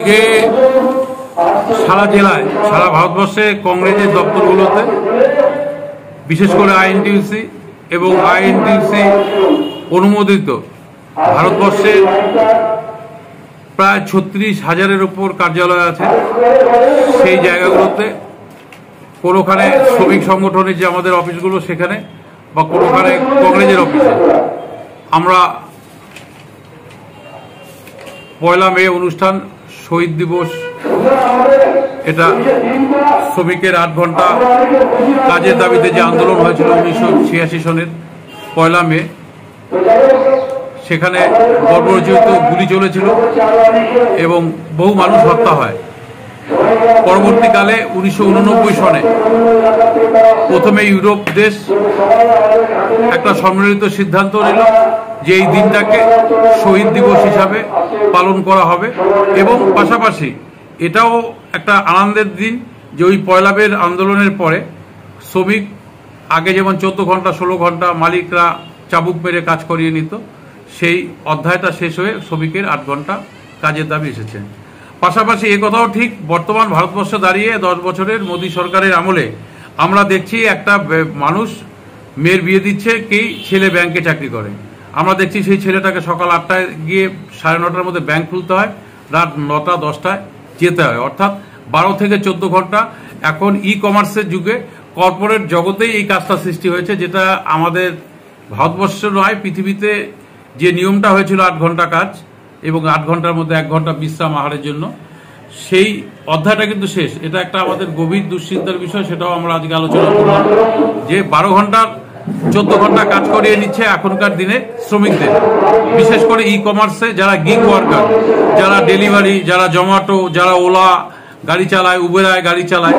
আজকে সারা জেলায় সারা ভারতবর্ষে কংগ্রেসের দপ্তরগুলোতে বিশেষ করে আইএনটিইউসি এবং আইএনটিইউসি অনুমোদিত ভারতবর্ষের প্রায় 36,000-এর উপর কার্যালয় আছে। সেই জায়গাগুলোতে কোনোখানে শ্রমিক সংগঠনের যে আমাদের অফিসগুলো সেখানে বা কোনোখানে কংগ্রেসের অফিসে আমরা 1 মে অনুষ্ঠান শহীদ দিবস, এটা শ্রমিকের 8 ঘন্টা কাজের দাবিতে যে আন্দোলন হয়েছিল 1986 সনের 1 মে, সেখানে বর্বরোচিত গুলি চলেছিল এবং বহু মানুষ হত্যা হয়। পরবর্তীকালে 1989 সনে প্রথমে ইউরোপ দেশ একটা সম্মিলিত সিদ্ধান্ত নিল যে এই দিনটাকে শহীদ দিবস হিসাবে পালন করা হবে এবং পাশাপাশি এটাও একটা আনন্দের দিন যে ওই 1 মের আন্দোলনের পরে শ্রমিক আগে যেমন 14 ঘন্টা 16 ঘন্টা মালিকরা চাবুক মেরে কাজ করিয়ে নিত, সেই অধ্যায়টা শেষ হয়ে শ্রমিকের 8 ঘন্টা কাজের দাবি এসেছে। পাশাপাশি এ কথাও ঠিক, বর্তমান ভারতবর্ষে দাঁড়িয়ে 10 বছরের মোদী সরকারের আমলে আমরা দেখছি একটা মানুষ মেয়ের বিয়ে দিচ্ছে, কি ছেলে ব্যাংকে চাকরি করে। আমরা দেখছি সেই ছেলেটাকে সকাল 8টায় গিয়ে 9:30টার মধ্যে ব্যাংক খুলতে হয়, রাত 9টা 10টায় যেতে হয়, অর্থাৎ 12 থেকে 14 ঘন্টা। এখন ই কমার্সের যুগে কর্পোরেট জগতেই এই কাজটা সৃষ্টি হয়েছে, যেটা আমাদের ভারতবর্ষ নয়, পৃথিবীতে যে নিয়মটা হয়েছিল 8 ঘন্টা কাজ এবং 8 ঘন্টার মধ্যে 1 ঘন্টা বিশ্রাম আহারের জন্য, সেই অধ্যায়টা কিন্তু শেষ। এটা একটা আমাদের গভীর দুশ্চিন্তার বিষয়, সেটাও আমরা আজকে আলোচনা করলাম যে 12 ঘন্টার 14 ঘন্টা কাজ করিয়ে নিচ্ছে এখনকার দিনে শ্রমিকদের, বিশেষ করে ই কমার্সে যারা গিগ ওয়ার্কার, যারা ডেলিভারি, যারা জোম্যাটো, যারা ওলা গাড়ি চালায়, উবেরায় গাড়ি চালায়।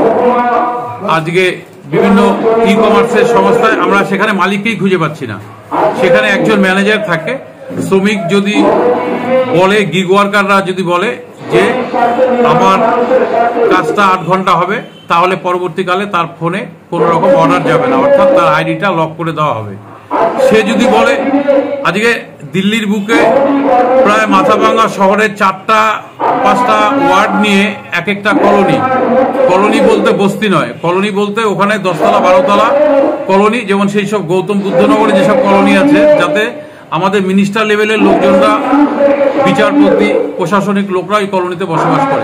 আজকে বিভিন্ন ই কমার্সের সংস্থায় আমরা সেখানে মালিককেই খুঁজে পাচ্ছি না, সেখানে একজন ম্যানেজার থাকে। শ্রমিক যদি বলে, গিগ ওয়ার্কাররা যদি বলে যে আমার কাজটা 8 ঘন্টা হবে, তাহলে পরবর্তীকালে তার ফোনে কোনো রকম অর্ডার যাবে না, অর্থাৎ তার আইডিটা লক করে দেওয়া হবে। সে যদি বলে, আজকে দিল্লির বুকে প্রায় মাথাভাঙ্গা শহরের 4টা-5টা ওয়ার্ড নিয়ে এক একটা কলোনি, কলোনি বলতে বস্তি নয়, কলোনি বলতে ওখানে 10তলা 12তলা কলোনি, যেমন সেই সব গৌতম বুদ্ধনগরে যেসব কলোনি আছে, যাতে আমাদের মিনিস্টার লেভেলের লোকজনরা, বিচারপতি, প্রশাসনিক লোকরা এই কলোনিতে বসবাস করে।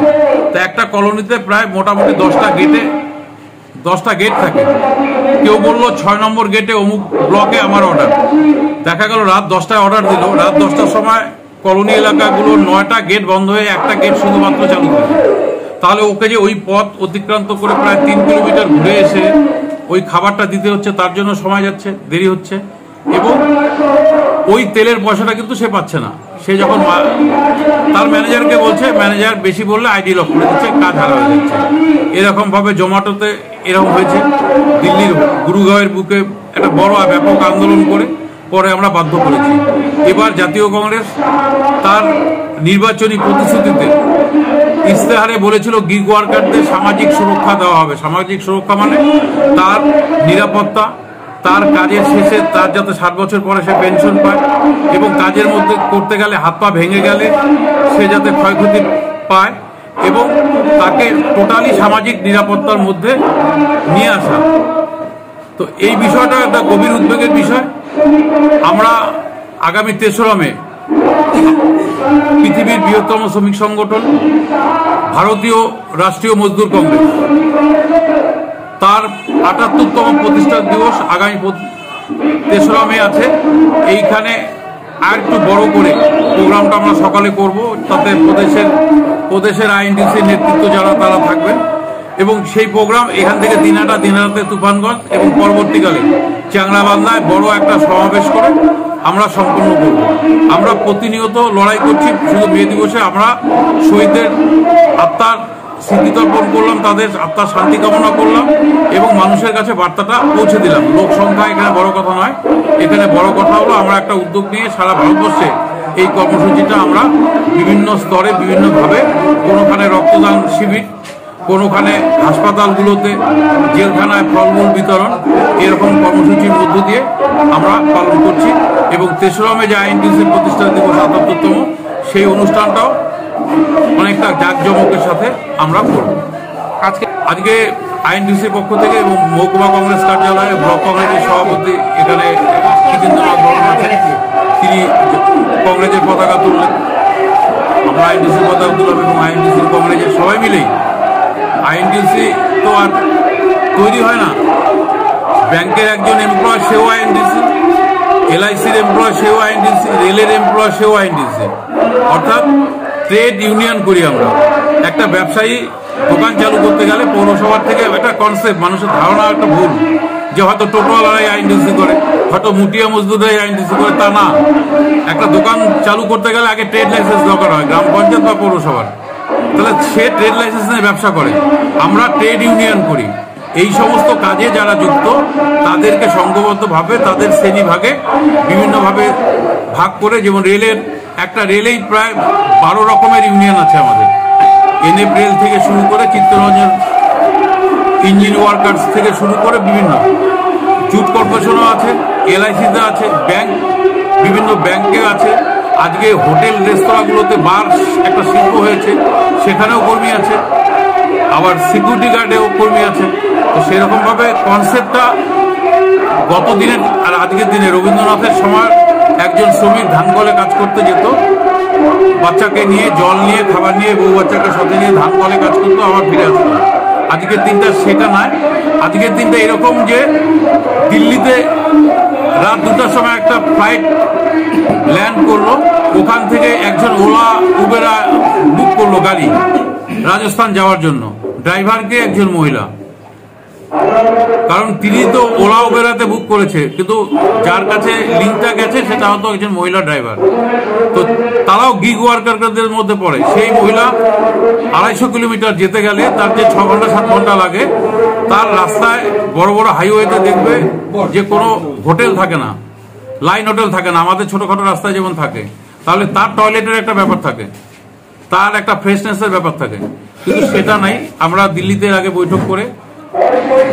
তা একটা কলোনিতে প্রায় মোটামুটি 10টা গেট থাকে। কেউ বললো 6 নম্বর গেটে অমুক ব্লকে আমার অর্ডার, দেখা গেল রাত 10টায় অর্ডার দিল, রাত 10টার সময় কলোনি এলাকাগুলো 9টা গেট বন্ধ হয়ে একটা গেট শুধুমাত্র চালু থাকে। তাহলে ওকে যে ওই পথ অতিক্রান্ত করে প্রায় 3 কিলোমিটার ঘুরে এসে ওই খাবারটা দিতে হচ্ছে, তার জন্য সময় যাচ্ছে, দেরি হচ্ছে, এবং ওই তেলের পয়সাটা কিন্তু সে পাচ্ছে না। সে যখন তার ম্যানেজারকে বলছে, ম্যানেজার বেশি বললে আইডি লক করে দিচ্ছে, কাজ হারা হয়ে যাচ্ছে। এরকম ভাবে জোম্যাটোতে এরকম হয়েছে। দিল্লির গুরুগাঁওয়ের বুকে একটা বড় ব্যাপক আন্দোলন করে পরে আমরা বাধ্য করেছি। এবার জাতীয় কংগ্রেস তার নির্বাচনী প্রতিশ্রুতিতে ইস্তেহারে বলেছিল গিগ ওয়ার্কারদের সামাজিক সুরক্ষা দেওয়া হবে। সামাজিক সুরক্ষা মানে তার নিরাপত্তা, তার কাজের শেষে তার যাতে 60 বছর পরে সে পেনশন পায়, এবং কাজের মধ্যে করতে গেলে হাত পা ভেঙে গেলে সে যাতে ক্ষয়ক্ষতি পায়, এবং তাকে টোটালি সামাজিক নিরাপত্তার মধ্যে নিয়ে আসা। তো এই বিষয়টা একটা গভীর উদ্বেগের বিষয়। আমরা আগামী 3রা মে পৃথিবীর বৃহত্তম শ্রমিক সংগঠন ভারতীয় রাষ্ট্রীয় মজদুর কংগ্রেস, তার 78তম প্রতিষ্ঠা দিবস আগামী 3রা মে আছে। এইখানে আর একটু বড় করে প্রোগ্রামটা আমরা সকালে করব, তাতে প্রদেশের আইএনটিইউসির নেতৃত্ব যারা তারা থাকবেন, এবং সেই প্রোগ্রাম এখান থেকে দিনহাটাতে তুফানগঞ্জ এবং পরবর্তীকালে চ্যাংড়াবান্ধায় বড় একটা সমাবেশ করে আমরা সম্পন্ন করব। আমরা প্রতিনিয়ত লড়াই করছি, শুধু মে দিবসে আমরা শহীদদের আত্মার স্মৃতিতর্পণ করলাম, তাদের আত্মার শান্তি কামনা করলাম এবং মানুষের কাছে বার্তাটা পৌঁছে দিলাম। লোক সংখ্যা এখানে বড় কথা নয়, এখানে বড় কথা হলো আমরা একটা উদ্যোগ নিয়ে সারা ভারতবর্ষে এই কর্মসূচিটা আমরা বিভিন্ন স্তরে বিভিন্নভাবে, কোনোখানে রক্তদান শিবির, কোনোখানে হাসপাতালগুলোতে, জেলখানায় ফলমূল বিতরণ, এরকম কর্মসূচির মধ্য দিয়ে আমরা পালন করছি। এবং 3রা মে যে আইএনটিইউসির প্রতিষ্ঠা দিবস ৭৮তম, সেই অনুষ্ঠানটাও অনেকটা জাঁকজমকের সাথে আমরা করব। আজকে আইএনটিসির পক্ষ থেকে এবং মহকুমা কংগ্রেস কার্যালয়ে ব্লক কংগ্রেসের সভাপতি এখানে কৃতীন্দ্রনাথ বর্মন আছেন, তিনি কংগ্রেসের পতাকা তুললেন। আমরা আইএনটিসির পতাকা তুললাম এবং আইএনটিসির কংগ্রেসের সবাই মিলেই, আইএনটিসি তো আর তৈরি হয় না, ব্যাংকের একজন এমপ্লয় সেও আইএনটিসি, এলআইসির এমপ্লয় সেও আইএনটিসি, রেলের এমপ্লয় সেও আইএনটিসি, অর্থাৎ ট্রেড ইউনিয়ন করি আমরা। একটা ব্যবসায়ী দোকান চালু করতে গেলে পৌরসভার থেকে একটা কনসেপ্ট, মানুষের ধারণা একটা ভুল যে হয়তো টোটোওয়ালারাই আইএনটিসি করে, হয়তো মুটিয়া মজদুররাই আইএনটিসি করে, তা না। একটা দোকান চালু করতে গেলে আগে ট্রেড লাইসেন্স দরকার হয় গ্রাম পঞ্চায়েত বা পৌরসভার, তাহলে সে ট্রেড লাইসেন্স নিয়ে ব্যবসা করে। আমরা ট্রেড ইউনিয়ন করি। এই সমস্ত কাজে যারা যুক্ত তাদেরকে সংঘবদ্ধভাবে তাদের শ্রেণীভাগে বিভিন্নভাবে ভাগ করে, যেমন রেলের একটা রেলেই প্রায় 12 রকমের ইউনিয়ন আছে আমাদের। এনএফ রেল থেকে শুরু করে চিত্তরঞ্জন ইঞ্জিন ওয়ার্কার্স থেকে শুরু করে বিভিন্ন জুট কর্পোরেশনও আছে, এলআইসিতে আছে, ব্যাংক বিভিন্ন ব্যাংকে আছে। আজকে হোটেল রেস্তোরাঁগুলোতে বার একটা শিল্প হয়েছে, সেখানেও কর্মী আছে, আবার সিকিউরিটি গার্ডেও কর্মী আছে। তো সেরকমভাবে কনসেপ্টটা গত দিনের আর আজকের দিনে, রবীন্দ্রনাথের সময় একজন শ্রমিক ধান কলে কাজ করতে যেত, বাচ্চাকে নিয়ে, জল নিয়ে, খাবার নিয়ে, বউ বাচ্চাকে সাথে নিয়ে ধান কলে কাজ করতো, আবার ফিরে আসতো। আজকের দিনটা সেটা নয়। আজকের দিনটা এরকম যে দিল্লিতে রাত 2টার সময় একটা ফ্লাইট ল্যান্ড করলো, ওখান থেকে একজন ওলা উবেরা বুক করলো গাড়ি রাজস্থান যাওয়ার জন্য, ড্রাইভারকে একজন মহিলা, কারণ তিনি তো ওলা উবেরাতে বুক করেছে, কিন্তু যার কাছে লিঙ্কটা গেছে সেটা হয়তো একজন মহিলা ড্রাইভার। তো তারাও গিগ ওয়ার্কারদের মধ্যে পড়ে। সেই মহিলা 250 কিলোমিটার যেতে গেলে তার যে 6 ঘন্টা 7 ঘন্টা লাগে, তার রাস্তায় বড় বড় হাইওয়েতে দেখবে যে কোনো হোটেল থাকে না, লাইন হোটেল থাকে না, আমাদের ছোটখাটো রাস্তায় যেমন থাকে। তাহলে তার টয়লেটের একটা ব্যাপার থাকে, তার একটা ফ্রেশনেসের ব্যাপার থাকে, কিন্তু সেটা নাই। আমরা দিল্লিতে আগে বৈঠক করে,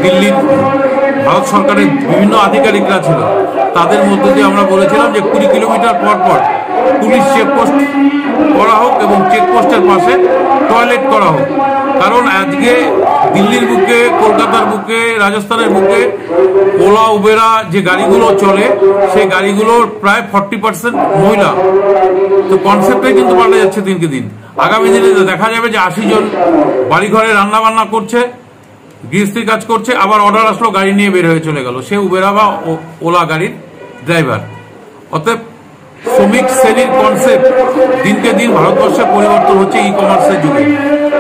দিল্লির ভারত সরকারের বিভিন্ন আধিকারিকরা ছিল, তাদের মধ্যে দিয়ে আমরা বলেছিলাম যে 20 কিলোমিটার পর পর পুলিশ চেকপোস্ট করা হোক এবং চেকপোস্টের পাশে টয়লেট করা হোক। কারণ আজকে দিল্লির বুকে, কলকাতার বুকে, রাজস্থানের বুকে ওলা উবেরা যে গাড়িগুলো চলে, সেই গাড়িগুলোর প্রায় 40% মহিলা। তো কনসেপ্টটাই কিন্তু পাল্টে যাচ্ছে দিনকে দিন। আগামী দিনে দেখা যাবে যে 80 জন বাড়িঘরে রান্না বান্না করছে, গৃহস্থী কাজ করছে, আবার অর্ডার আসলো, গাড়ি নিয়ে বের হয়ে চলে গেল, সে উবেরা বা ওলা গাড়ির ড্রাইভার। অতএব শ্রমিক শ্রেণীর কনসেপ্ট দিনকে দিন ভারতবর্ষে পরিবর্তন হচ্ছে ই কমার্সের যুগে।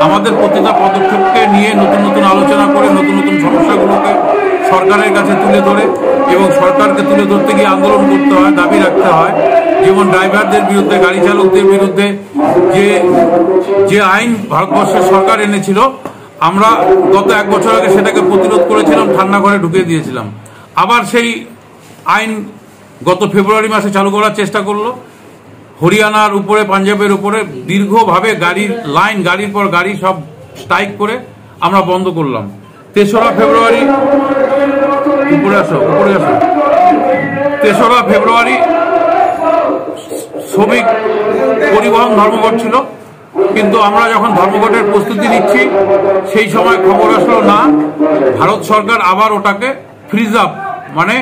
আমাদের প্রতিটা পদক্ষেপকে নিয়ে নতুন নতুন আলোচনা করে, নতুন নতুন সমস্যাগুলোকে সরকারের কাছে তুলে ধরে, এবং সরকারকে তুলে ধরতে গিয়ে আন্দোলন করতে হয়, দাবি রাখতে হয়। যেমন ড্রাইভারদের বিরুদ্ধে, গাড়ি চালকদের বিরুদ্ধে যে আইন ভারতবর্ষের সরকার এনেছিল, আমরা গত 1 বছর আগে সেটাকে প্রতিরোধ করেছিলাম, ঠান্ডা ঘরে ঢুকিয়ে দিয়েছিলাম। আবার সেই আইন গত ফেব্রুয়ারি মাসে চালু করার চেষ্টা করলো। হরিয়ানার উপরে, পাঞ্জাবের উপরে দীর্ঘভাবে গাড়ির লাইন, গাড়ির পর গাড়ি সব স্ট্রাইক করে আমরা বন্ধ করলাম। 3রা ফেব্রুয়ারি, উপরে আসো, 3রা ফেব্রুয়ারি শ্রমিক পরিবহন ধর্মঘট ছিল, কিন্তু আমরা যখন ধর্মঘটের প্রস্তুতি নিচ্ছি সেই সময় খবর আসলো না, ভারত সরকার আবার ওটাকে ফ্রিজ আপ, মানে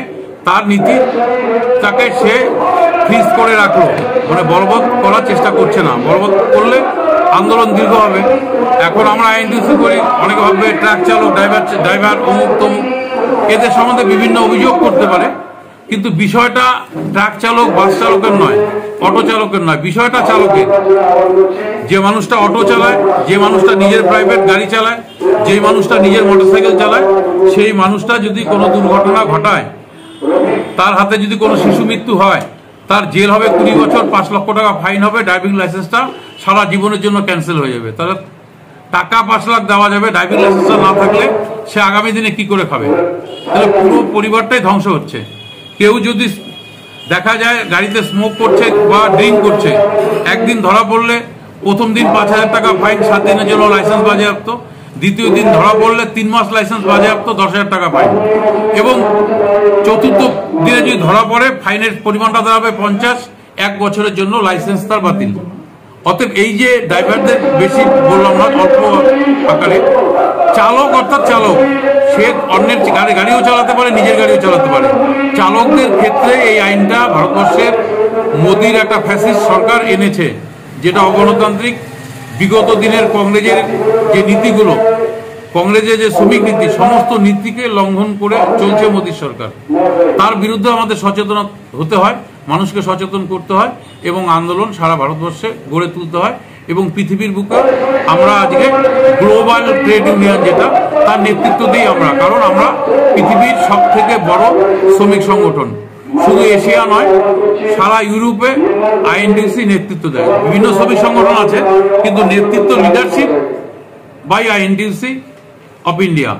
তার নীতিটাকে সে ফ্রিজ করে রাখলো, মানে বলবৎ করার চেষ্টা করছে না। বলবৎ করলে আন্দোলন দীর্ঘ হবে। এখন আমরা আইএনটিসি করি, অনেকে ভাববে ট্রাক চালক, ড্রাইভার অমুক তমুক, এদের সম্বন্ধে বিভিন্ন অভিযোগ করতে পারে, কিন্তু বিষয়টা ট্রাক চালক, বাস চালকের নয়, অটো চালকের নয়, বিষয়টা চালকের। যে মানুষটা অটো চালায়, যে মানুষটা নিজের প্রাইভেট গাড়ি চালায়, যে মানুষটা নিজের মোটরসাইকেল চালায়, সেই মানুষটা যদি কোনো দুর্ঘটনা ঘটায়, তার হাতে যদি কোনো শিশু মৃত্যু হয়, তার জেল হবে 20 বছর, 5 লক্ষ টাকা ফাইন হবে, ড্রাইভিং লাইসেন্সটা সারা জীবনের জন্য ক্যান্সেল হয়ে যাবে। তাহলে টাকা 5 লাখ দেওয়া যাবে, ড্রাইভিং লাইসেন্সটা না থাকলে সে আগামী দিনে কি করে খাবে? তাহলে পুরো পরিবারটাই ধ্বংস হচ্ছে। কেউ যদি দেখা যায় গাড়িতে স্মোক করছে বা ড্রিঙ্ক করছে, একদিন ধরা পড়লে প্রথম দিন 5,000 টাকা ফাইন, 7 দিনের জন্য লাইসেন্স বাজেয়াপ্ত, দ্বিতীয় দিন ধরা পড়লে 3 মাস লাইসেন্স বাজেয়াপ্ত, 10,000 টাকা ফাইন, এবং চতুর্থ দিনে যদি ধরা পড়ে ফাইনের পরিমাণটা দাঁড়াবে 50, 1 বছরের জন্য লাইসেন্স তার বাতিল। অতএব এই যে ড্রাইভারদের বেশি বললাম না, অল্প আকারে চালক অর্থাৎ চালক, সে অন্যের গাড়িও চালাতে পারে, নিজের গাড়িও চালাতে পারে। চালকদের ক্ষেত্রে এই আইনটা ভারতবর্ষের মোদির একটা ফ্যাসিস্ট সরকার এনেছে, যেটা অগণতান্ত্রিক। বিগত দিনের কংগ্রেসের যে নীতিগুলো, কংগ্রেসের যে শ্রমিক নীতি, সমস্ত নীতিকে লঙ্ঘন করে চলছে মোদীর সরকার। তার বিরুদ্ধে আমাদের সচেতন হতে হয়, মানুষকে সচেতন করতে হয় এবং আন্দোলন সারা ভারতবর্ষে গড়ে তুলতে হয়। এবং পৃথিবীর বুকে আমরা আজকে গ্লোবাল ট্রেড ইউনিয়ন যেটা, তার নেতৃত্ব দিই আমরা, কারণ আমরা পৃথিবীর সব থেকে বড় শ্রমিক সংগঠন। শুধু এশিয়া নয়, সারা ইউরোপে আইএনটিউসি নেতৃত্ব দেয়। বিভিন্ন শ্রমিক সংগঠন আছে, কিন্তু নেতৃত্ব leadership by INTUC of India.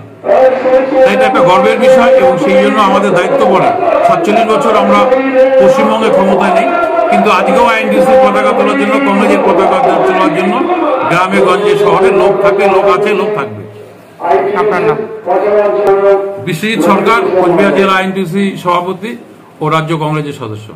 তাই এটা একটা গর্বের বিষয় এবং সেই জন্য আমাদের দায়িত্ব পড়ে। 47 বছর আমরা পশ্চিমবঙ্গে ক্ষমতায় নেই, কিন্তু আজকেও আইএনটিউসির পতাকা তোলার জন্য, কংগ্রেসের পতাকা তোলার জন্য গ্রামে গঞ্জে শহরে লোক থাকে, লোক আছে, লোক থাকবে। আপনার নাম? বিশ্বজিৎ সরকার, কোচবিহার জেলা আইএনটিউসি সভাপতি ও রাজ্য কংগ্রেসের সদস্য।